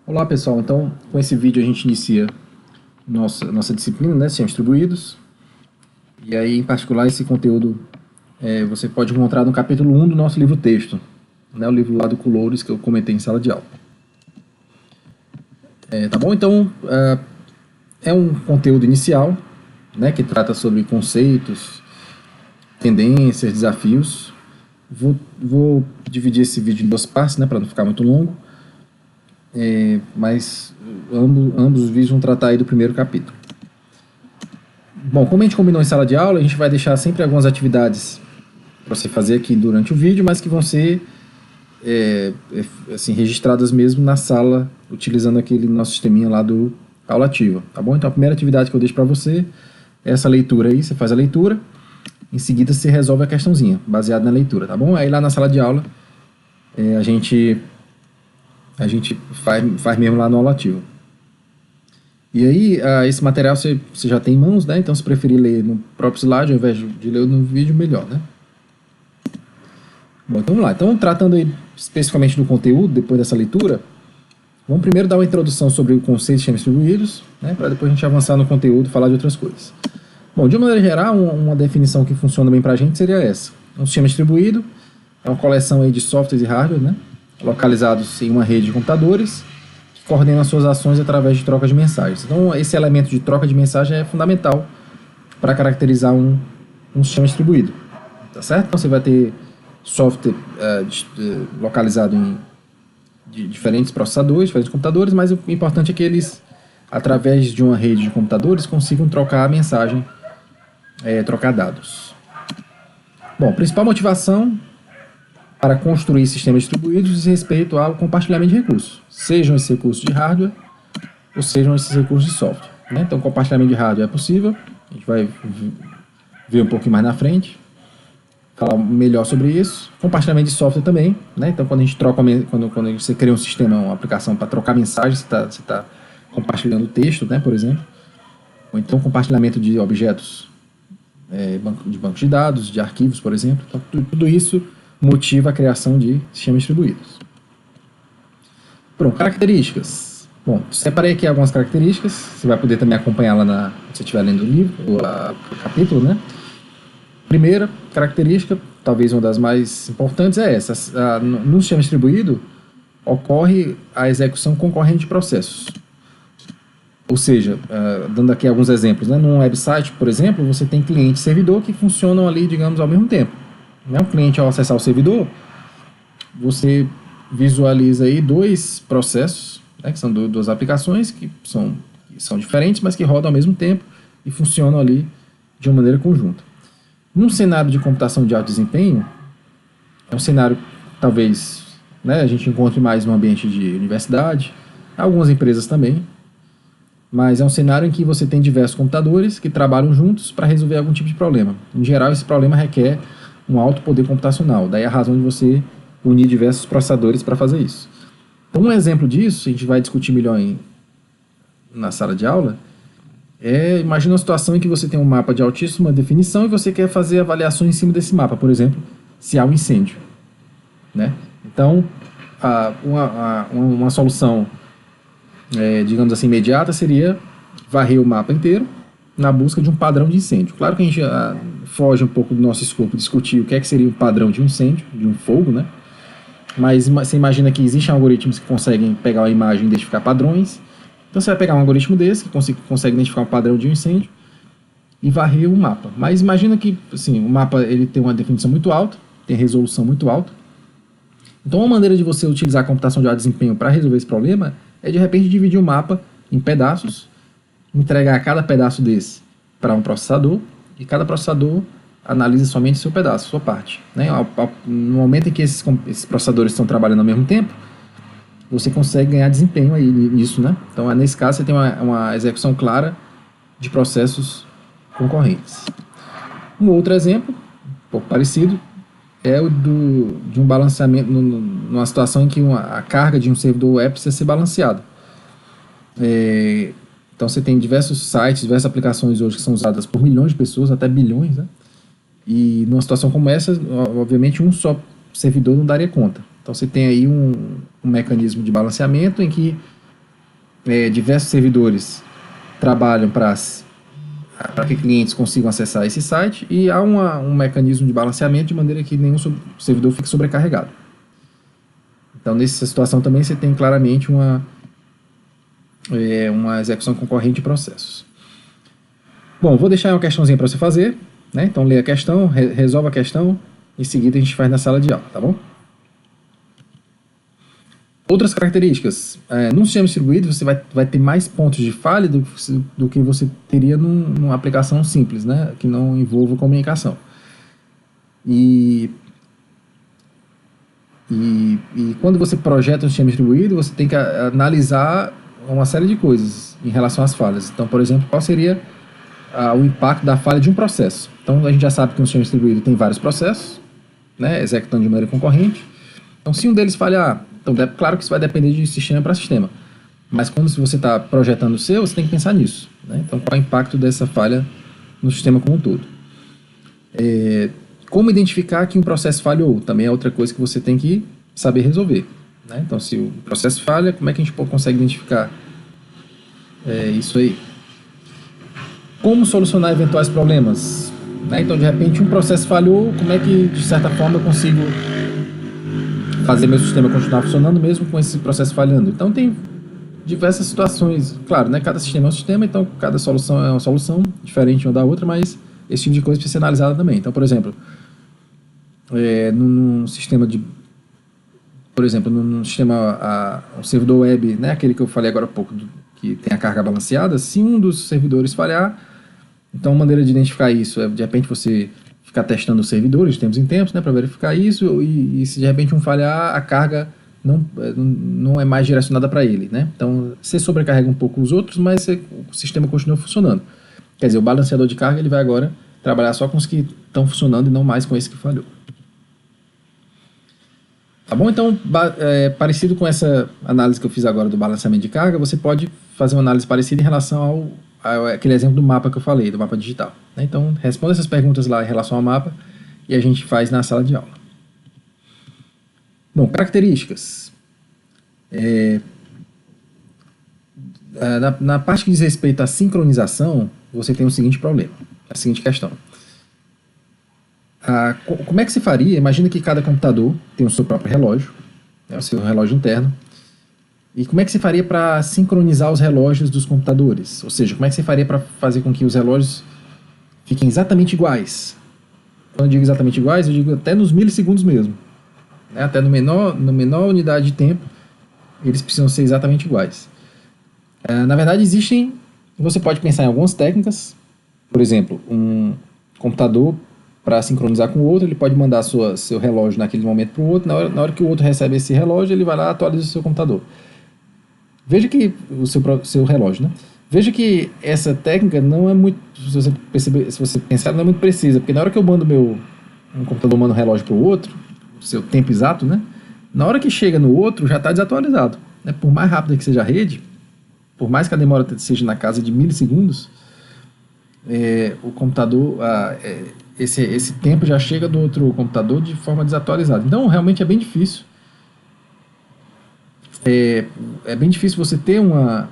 Olá pessoal, então com esse vídeo a gente inicia nossa disciplina, né, Sistemas Distribuídos. E aí em particular esse conteúdo você pode encontrar no capítulo 1 do nosso livro texto, né, o livro lá do Colores que eu comentei em sala de aula. Tá bom? Então é um conteúdo inicial, né, que trata sobre conceitos, tendências, desafios. Vou dividir esse vídeo em duas partes, né, para não ficar muito longo. Mas ambos os vídeos vão tratar aí do primeiro capítulo. Bom, como a gente combinou em sala de aula, a gente vai deixar sempre algumas atividades para você fazer aqui durante o vídeo, mas que vão ser assim, registradas mesmo na sala, utilizando aquele nosso sisteminha lá do aula ativa, tá bom? Então a primeira atividade que eu deixo para você é essa leitura aí, você faz a leitura, em seguida você resolve a questãozinha, baseado na leitura, tá bom? Aí lá na sala de aula a gente faz mesmo lá no aula ativa. E aí, esse material você já tem em mãos, né? Então, se preferir ler no próprio slide, ao invés de ler no vídeo, melhor, né? Bom, então vamos lá. Então, tratando aí especificamente do conteúdo, depois dessa leitura, vamos primeiro dar uma introdução sobre o conceito de sistemas distribuídos, né? Para depois a gente avançar no conteúdo e falar de outras coisas. Bom, de uma maneira geral, uma definição que funciona bem para a gente seria essa. Um sistema distribuído é uma coleção aí de softwares e hardware, né? Localizados em uma rede de computadores, que coordenam suas ações através de troca de mensagens. Então, esse elemento de troca de mensagem é fundamental para caracterizar um sistema distribuído. Tá certo? Então, você vai ter software localizado em diferentes processadores, diferentes computadores, mas o importante é que eles, através de uma rede de computadores, consigam trocar a mensagem, trocar dados. Bom, a principal motivação para construir sistemas distribuídos diz respeito ao compartilhamento de recursos, sejam esses recursos de hardware ou sejam esses recursos de software, né? Então, compartilhamento de hardware é possível, a gente vai ver um pouquinho mais na frente, falar melhor sobre isso. Compartilhamento de software também, né? Então, quando a gente troca, quando você cria um sistema, uma aplicação para trocar mensagens, você tá compartilhando texto, né, por exemplo, ou então compartilhamento de objetos, de bancos de dados, de arquivos, por exemplo. Então, tudo isso motiva a criação de sistemas distribuídos. Pronto, características. Bom, separei aqui algumas características, você vai poder também acompanhar lá se estiver lendo o livro, o capítulo, né? Primeira característica, talvez uma das mais importantes, é essa. No sistema distribuído, ocorre a execução concorrente de processos. Ou seja, dando aqui alguns exemplos, né? Num website, por exemplo, você tem cliente e servidor que funcionam ali, digamos, ao mesmo tempo. Um cliente, ao acessar o servidor, você visualiza aí dois processos, né, que são duas aplicações que são diferentes, mas que rodam ao mesmo tempo e funcionam ali de uma maneira conjunta. Num cenário de computação de alto desempenho, é um cenário, talvez, né, a gente encontre mais no ambiente de universidade, algumas empresas também, mas é um cenário em que você tem diversos computadores que trabalham juntos para resolver algum tipo de problema. Em geral, esse problema requer um alto poder computacional, daí a razão de você unir diversos processadores para fazer isso. Então, um exemplo disso, a gente vai discutir melhor na sala de aula, imagina uma situação em que você tem um mapa de altíssima definição e você quer fazer avaliações em cima desse mapa, por exemplo, se há um incêndio, né? Então, uma solução, digamos assim, imediata seria varrer o mapa inteiro na busca de um padrão de incêndio. Claro que a gente foge um pouco do nosso escopo discutir o que seria um padrão de um incêndio, de um fogo, né? Mas você imagina que existem algoritmos que conseguem pegar uma imagem e identificar padrões. Então você vai pegar um algoritmo desse, que consegue identificar um padrão de um incêndio, e varrer o mapa. Mas imagina que assim, o mapa ele tem uma definição muito alta, tem resolução muito alta. Então uma maneira de você utilizar a computação de alto desempenho para resolver esse problema é de repente dividir o mapa em pedaços, entregar cada pedaço desse para um processador, e cada processador analisa somente seu pedaço, sua parte, né? No momento em que esses processadores estão trabalhando ao mesmo tempo, você consegue ganhar desempenho aí nisso, né? Então, nesse caso, você tem uma execução clara de processos concorrentes. Um outro exemplo, um pouco parecido, é o de um balanceamento, numa situação em que a carga de um servidor web precisa ser balanceada. Então, você tem diversos sites, diversas aplicações hoje que são usadas por milhões de pessoas, até bilhões, né? E numa situação como essa, obviamente, um só servidor não daria conta. Então, você tem aí um mecanismo de balanceamento em que diversos servidores trabalham para que clientes consigam acessar esse site, e há um mecanismo de balanceamento de maneira que nenhum servidor fique sobrecarregado. Então, nessa situação também você tem claramente uma execução concorrente de processos. Bom, vou deixar uma questãozinha para você fazer, né? Então, lê a questão, resolve a questão, em seguida a gente faz na sala de aula, tá bom? Outras características. Num sistema distribuído, você vai ter mais pontos de falha do que você teria numa aplicação simples, né? Que não envolva comunicação. E quando você projeta um sistema distribuído, você tem que analisar uma série de coisas em relação às falhas. Então, por exemplo, qual seria o impacto da falha de um processo? Então, a gente já sabe que um sistema distribuído tem vários processos, né, executando de maneira concorrente. Então, se um deles falhar, então, claro que isso vai depender de sistema para sistema. Mas quando você está projetando o seu, você tem que pensar nisso, né? Então, qual é o impacto dessa falha no sistema como um todo? Como identificar que um processo falhou? Também é outra coisa que você tem que saber resolver, né? Então, se o processo falha, como é que a gente consegue identificar isso aí? Como solucionar eventuais problemas? Né? Então, de repente, um processo falhou, como é que, de certa forma, eu consigo fazer meu sistema continuar funcionando mesmo com esse processo falhando? Então, tem diversas situações. Claro, né? Cada sistema é um sistema, então cada solução é uma solução diferente uma da outra, mas esse tipo de coisa precisa ser analisada também. Então, por exemplo, num sistema um servidor web, né, aquele que eu falei agora há pouco, que tem a carga balanceada, se um dos servidores falhar, então a maneira de identificar isso é, de repente, você ficar testando os servidores de tempos em tempos, né, para verificar isso, e se de repente um falhar, a carga não é mais direcionada para ele, né? Então, você sobrecarrega um pouco os outros, mas o sistema continua funcionando. Quer dizer, o balanceador de carga ele vai agora trabalhar só com os que estão funcionando e não mais com esse que falhou. Tá bom? Então, parecido com essa análise que eu fiz agora do balanceamento de carga, você pode fazer uma análise parecida em relação àquele exemplo do mapa que eu falei, do mapa digital, né? Então, responda essas perguntas lá em relação ao mapa e a gente faz na sala de aula. Bom, características. Na parte que diz respeito à sincronização, você tem o seguinte problema, a seguinte questão. Como é que se faria? Imagina que cada computador tem o seu próprio relógio, né, o seu relógio interno. E como é que se faria para sincronizar os relógios dos computadores? Ou seja, como é que se faria para fazer com que os relógios fiquem exatamente iguais? Quando eu digo exatamente iguais, eu digo até nos milissegundos mesmo, né, até no menor unidade de tempo, eles precisam ser exatamente iguais. Na verdade, você pode pensar em algumas técnicas. Por exemplo, um computador, para sincronizar com o outro, ele pode mandar seu relógio naquele momento para o outro. Na hora que o outro recebe esse relógio, ele vai lá e atualiza o seu computador. Veja que o seu relógio, né? Veja que essa técnica não é muito, se você pensar, não é muito precisa, porque na hora que eu mando um computador manda um relógio para o outro, o seu tempo exato, né? Na hora que chega no outro, já está desatualizado, né? Por mais rápida que seja a rede, por mais que a demora seja na casa de milissegundos, o computador, esse tempo já chega do outro computador de forma desatualizada. Então, realmente é bem difícil. É bem difícil você ter um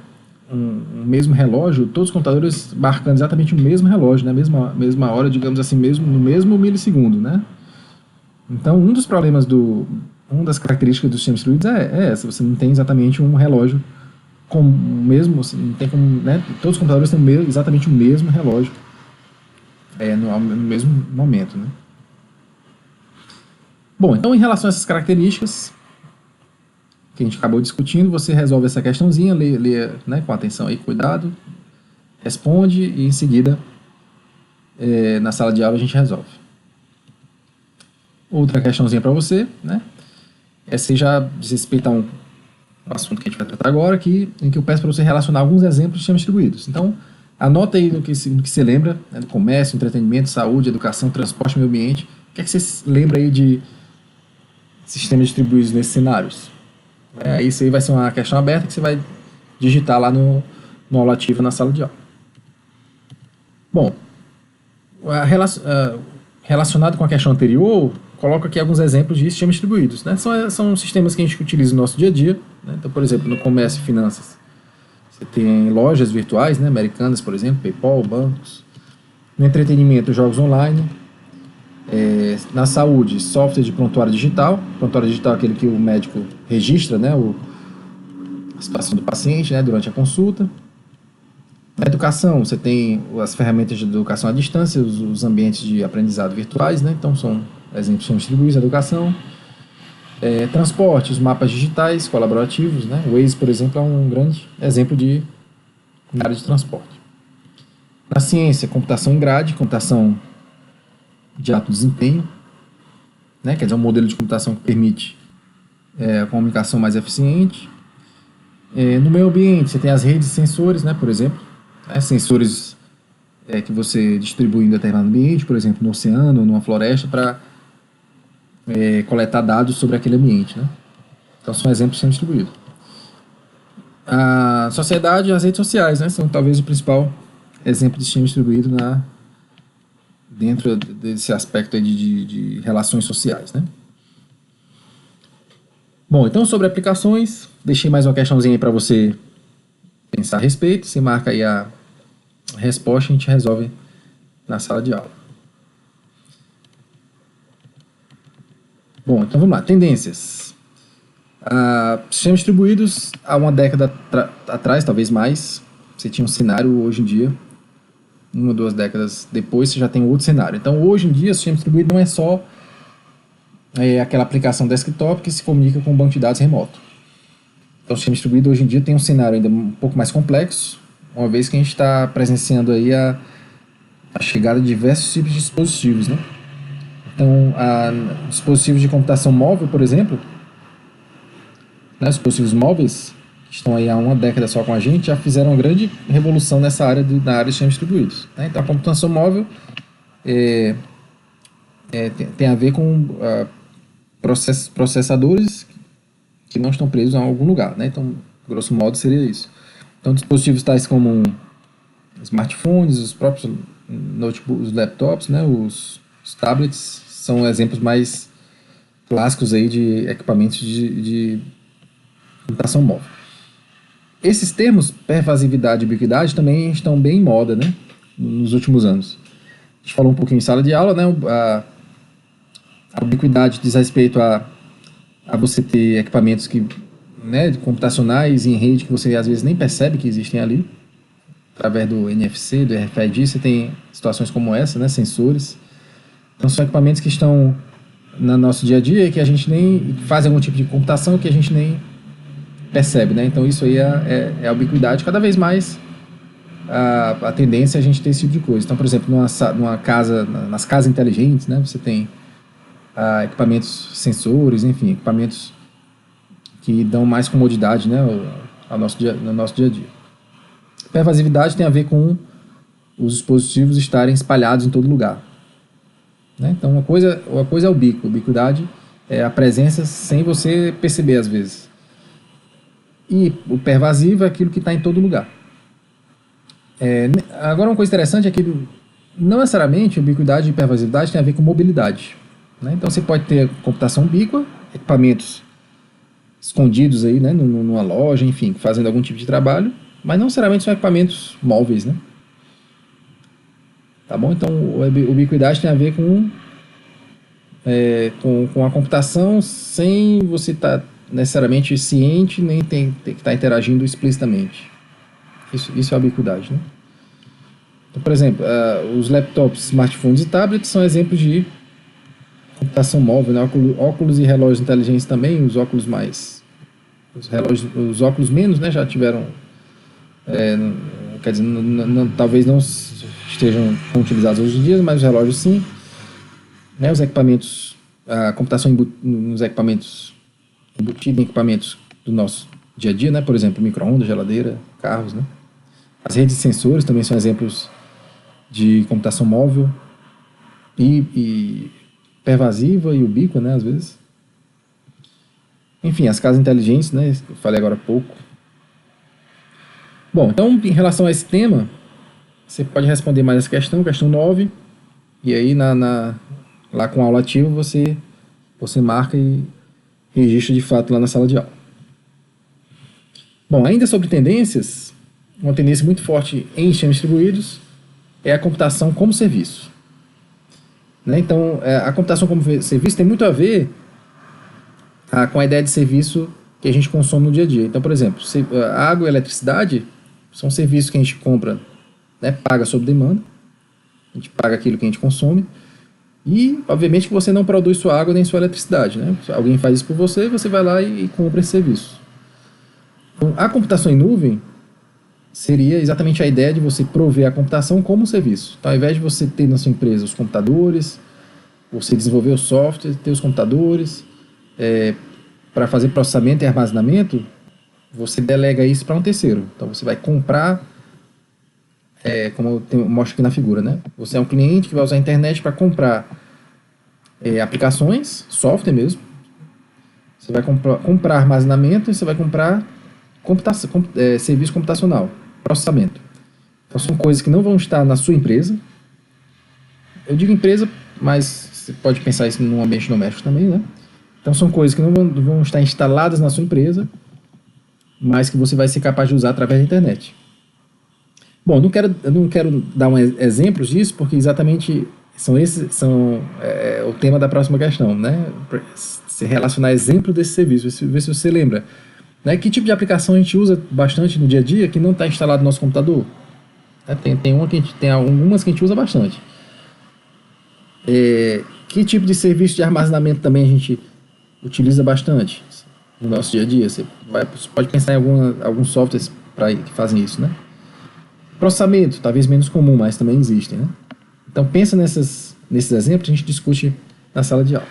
mesmo relógio, todos os computadores marcando exatamente o mesmo relógio, né? mesma hora, digamos assim, no mesmo milissegundo, né? Então, uma das características dos sistemas distribuídos é essa. Você não tem exatamente um relógio com o mesmo, não tem como, né? Todos os computadores têm exatamente o mesmo relógio no mesmo momento, né? Bom, então em relação a essas características que a gente acabou discutindo, você resolve essa questãozinha, lê, né, com atenção e cuidado, responde e em seguida na sala de aula a gente resolve. Outra questãozinha para você, né? Essa já diz respeito a um assunto que a gente vai tratar agora, em que eu peço para você relacionar alguns exemplos de sistemas distribuídos. Então, anota aí no que você lembra, né, do comércio, entretenimento, saúde, educação, transporte, meio ambiente. O que é que você lembra aí de sistemas distribuídos nesses cenários? Isso aí vai ser uma questão aberta que você vai digitar lá no aula ativa na sala de aula. Bom, relacionado com a questão anterior, coloco aqui alguns exemplos de sistemas distribuídos, né? São sistemas que a gente utiliza no nosso dia a dia, né? Então, por exemplo, no comércio e finanças, Você tem lojas virtuais, né, americanas, por exemplo, PayPal, bancos. No entretenimento, jogos online. Na saúde, software de prontuário digital. Prontuário digital é aquele que o médico registra, né, a situação do paciente, né, durante a consulta. Na educação, você tem as ferramentas de educação à distância, os ambientes de aprendizado virtuais, né, então são exemplos são distribuídos na educação. Transporte, os mapas digitais colaborativos, né, o Waze, por exemplo, é um grande exemplo na área de transporte. Na ciência, computação em grade, computação de alto desempenho, né, quer dizer, um modelo de computação que permite a comunicação mais eficiente. No meio ambiente, você tem as redes de sensores, né, por exemplo, sensores que você distribui em determinado ambiente, por exemplo, no oceano ou numa floresta, para coletar dados sobre aquele ambiente, né? Então são exemplos que são distribuídos. A sociedade e as redes sociais, né, são talvez o principal exemplo de sistema distribuído dentro desse aspecto aí de relações sociais, né? Bom, então sobre aplicações, deixei mais uma questãozinha aí para você pensar a respeito. Você marca aí a resposta e a gente resolve na sala de aula. Bom, então vamos lá. Tendências. Sistemas distribuídos há uma década atrás, talvez mais, você tinha um cenário. Hoje em dia, 1 ou 2 décadas depois, você já tem outro cenário. Então, hoje em dia, o sistema distribuído não é só aquela aplicação desktop que se comunica com um banco de dados remoto. Então, o sistema distribuído hoje em dia tem um cenário ainda um pouco mais complexo, uma vez que a gente está presenciando aí a chegada de diversos tipos de dispositivos, né? Então, dispositivos de computação móvel, por exemplo, né, os dispositivos móveis, que estão aí há uma década só com a gente, já fizeram uma grande revolução na área de sistemas distribuídos, né? Então, a computação móvel tem a ver com processadores que não estão presos a algum lugar, né? Então, grosso modo, seria isso. Então, dispositivos tais como smartphones, os próprios notebooks, os laptops, né? Os tablets são exemplos mais clássicos aí de equipamentos de computação móvel. Esses termos, pervasividade e ubiquidade, também estão bem em moda, né, nos últimos anos. A gente falou um pouquinho em sala de aula, né, a ubiquidade diz respeito a você ter equipamentos né, computacionais em rede que você às vezes nem percebe que existem ali. Através do NFC, do RFID, você tem situações como essa, né, sensores. Então são equipamentos que estão no nosso dia a dia e que a gente nem faz algum tipo de computação que a gente nem percebe, né? Então isso aí é a ubiquidade. Cada vez mais a tendência é a gente ter esse tipo de coisa. Então, por exemplo, numa casa, nas casas inteligentes, né, você tem equipamentos sensores, enfim, equipamentos que dão mais comodidade, né, no nosso dia a dia. Pervasividade tem a ver com os dispositivos estarem espalhados em todo lugar, né? Então uma coisa é ubiquidade é a presença sem você perceber às vezes. E o pervasivo é aquilo que está em todo lugar. Agora uma coisa interessante é que não necessariamente ubiquidade e pervasividade tem a ver com mobilidade, né? Então você pode ter computação ubíqua, equipamentos escondidos aí, né, numa loja, enfim, fazendo algum tipo de trabalho, mas não necessariamente são equipamentos móveis, né? Tá bom? Então, ubiquidade tem a ver com a computação sem você estar necessariamente ciente, nem ter que estar interagindo explicitamente. Isso é a ubiquidade, né? Então, por exemplo, os laptops, smartphones e tablets são exemplos de computação móvel, né? Óculos e relógios inteligentes também, os óculos menos, né, já tiveram quer dizer, talvez não estejam utilizados hoje em dia, mas os relógios sim, né, os equipamentos, a computação nos equipamentos embutida em equipamentos do nosso dia a dia, né, por exemplo, micro-ondas, geladeira, carros, né. As redes de sensores também são exemplos de computação móvel e pervasiva e ubíqua, né, às vezes. Enfim, as casas inteligentes, né, eu falei agora há pouco. Bom, então, em relação a esse tema, você pode responder mais essa questão 9, e aí lá com a aula ativa você marca e registra de fato lá na sala de aula. Bom, ainda sobre tendências, uma tendência muito forte em sistemas distribuídos é a computação como serviço. Né? Então, a computação como serviço tem muito a ver com a ideia de serviço que a gente consome no dia a dia. Então, por exemplo, a água e a eletricidade são serviços que a gente compra, né, paga sob demanda, a gente paga aquilo que a gente consome, e, obviamente, que você não produz sua água nem sua eletricidade. Né? Alguém faz isso por você, você vai lá e compra esse serviço. Então, a computação em nuvem seria exatamente a ideia de você prover a computação como serviço. Então, ao invés de você ter na sua empresa os computadores, você desenvolver o software, ter os computadores, para fazer processamento e armazenamento, você delega isso para um terceiro. Então, você vai comprar, como eu mostro aqui na figura, né? Você é um cliente que vai usar a internet para comprar aplicações, software mesmo. Você vai comprar armazenamento e você vai comprar serviço computacional, processamento. Então, são coisas que não vão estar na sua empresa. Eu digo empresa, mas você pode pensar isso num ambiente doméstico também, né? Então, são coisas que não vão estar instaladas na sua empresa, mas que você vai ser capaz de usar através da internet. Bom, eu não quero dar exemplos disso, porque exatamente são o tema da próxima questão, né? Se relacionar exemplo desse serviço, ver se você lembra. Né? Que tipo de aplicação a gente usa bastante no dia a dia que não está instalado no nosso computador? Tem algumas que a gente usa bastante. Que tipo de serviço de armazenamento também a gente utiliza bastante no nosso dia a dia? Você pode pensar em alguns softwares que fazem isso, né? Processamento, talvez menos comum, mas também existem, né? Então pensa nesses exemplos, a gente discute na sala de aula.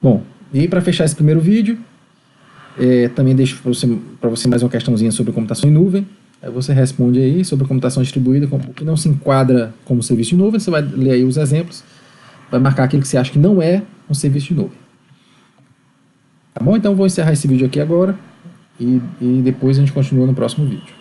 Bom, e para fechar esse primeiro vídeo, também deixo para você mais uma questãozinha sobre computação em nuvem. Aí você responde aí sobre computação distribuída, o que não se enquadra como serviço de nuvem. Você vai ler aí os exemplos, vai marcar aquilo que você acha que não é um serviço de nuvem. Tá bom? Então vou encerrar esse vídeo aqui agora e depois a gente continua no próximo vídeo.